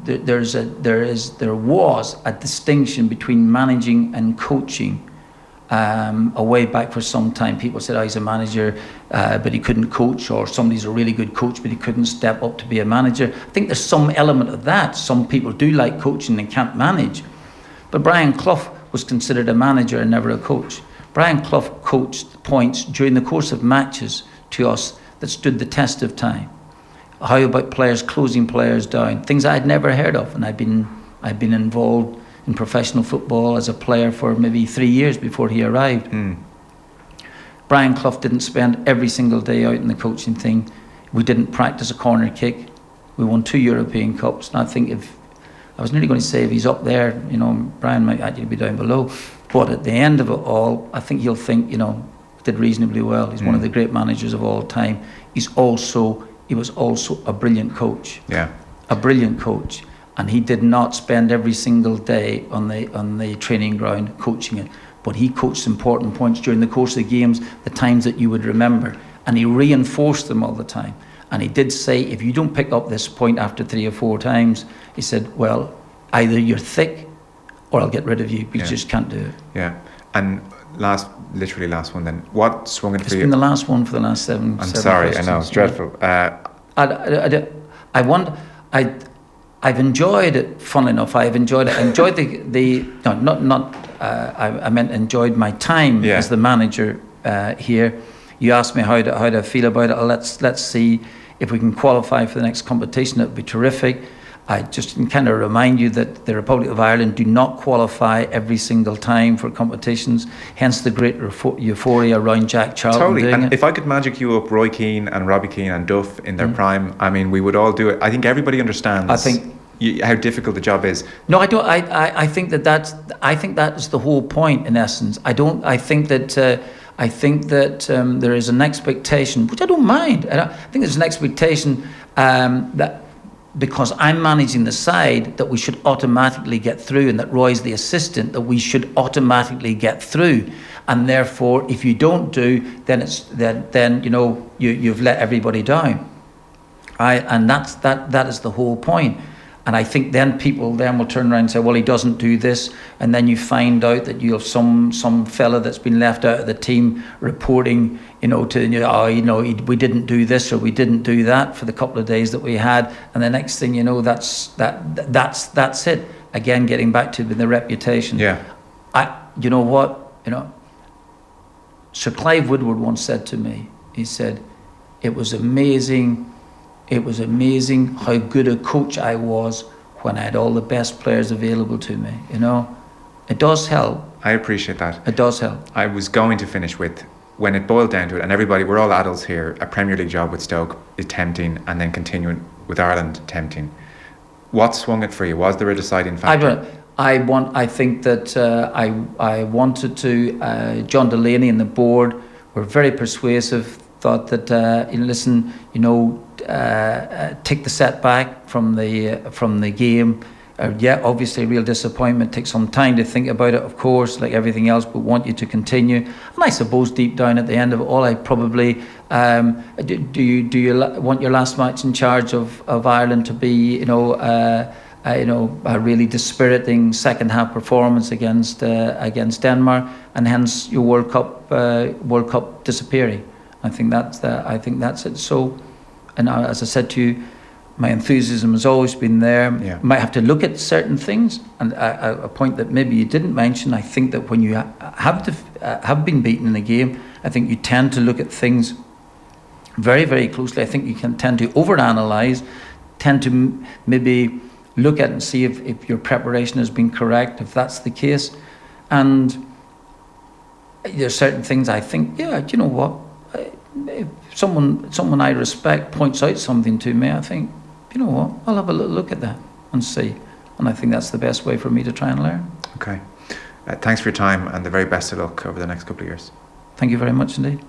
there was a distinction between managing and coaching. A way back for some time, people said, he's a manager, but he couldn't coach, or somebody's a really good coach, but he couldn't step up to be a manager. I think there's some element of that. Some people do like coaching and can't manage. But Brian Clough was considered a manager and never a coach. Brian Clough coached points during the course of matches to us that stood the test of time. How about players closing players down? Things I'd never heard of, and I'd been involved in professional football as a player for maybe 3 years before he arrived. Brian Clough didn't spend every single day out in the coaching thing. We didn't practice a corner kick. We won 2 European Cups. And I think I was nearly going to say if he's up there, Brian might actually be down below. But at the end of it all, I think he'll think, did reasonably well. He's one of the great managers of all time. He was also a brilliant coach. Yeah. A brilliant coach. And he did not spend every single day on the training ground coaching it. But he coached important points during the course of the games, the times that you would remember. And he reinforced them all the time. And he did say, if you don't pick up this point after 3 or 4 times, he said, well, either you're thick or I'll get rid of you. You just can't do it. Yeah. And literally last one then. What swung it for you? It's been the last one for the last 7 I'm sorry, questions. I know, it's dreadful. I've enjoyed it, funnily enough. I enjoyed enjoyed my time as the manager here. You asked me how do I feel about it. Let's see if we can qualify for the next competition. It would be terrific. I just can kind of remind you that the Republic of Ireland do not qualify every single time for competitions, hence the great euphoria around Jack Charlton Totally. And it. if I could magic you up Roy Keane and Robbie Keane and Duff in their prime, I mean, we would all do it. I think everybody understands how difficult the job is. No, I don't. I think that is the whole point in essence. I think that there is an expectation, which I don't mind. I think there's an expectation that because I'm managing the side, that we should automatically get through, and that Roy's the assistant, that we should automatically get through. And therefore, if you don't do, then you've let everybody down. And that is the whole point. And I think then people will turn around and say, well, he doesn't do this. And then you find out that you have some fella that's been left out of the team reporting, we didn't do this or we didn't do that for the couple of days that we had. And the next thing you know, that's it. Again, getting back to the reputation. Yeah. Sir Clive Woodward once said to me, he said, it was amazing how good a coach I was when I had all the best players available to me. It does help. I appreciate that. It does help. I was going to finish with, when it boiled down to it, and we're all adults here, a Premier League job with Stoke is tempting, and then continuing with Ireland tempting. What swung it for you? Was there a deciding factor? I think that I wanted to. John Delaney and the board were very persuasive. Thought that listen, take the setback from the game. Yeah, obviously, real disappointment. Take some time to think about it, of course, like everything else, but want you to continue. And I suppose deep down at the end of it all, I probably do you want your last match in charge of Ireland to be, a really dispiriting second half performance against Denmark, and hence your World Cup disappearing. I think that's it. So, and as I said to you, my enthusiasm has always been there. Yeah. Might have to look at certain things, and a point that maybe you didn't mention. I think that when you have been beaten in a game, I think you tend to look at things very, very closely. I think you can tend to overanalyze, tend to maybe look at and see if your preparation has been correct, if that's the case. And there's certain things I think, yeah, do you know what? If someone I respect points out something to me, I think, you know what? I'll have a little look at that and see. And I think that's the best way for me to try and learn. Okay. Thanks for your time, and the very best of luck over the next couple of years. Thank you very much indeed.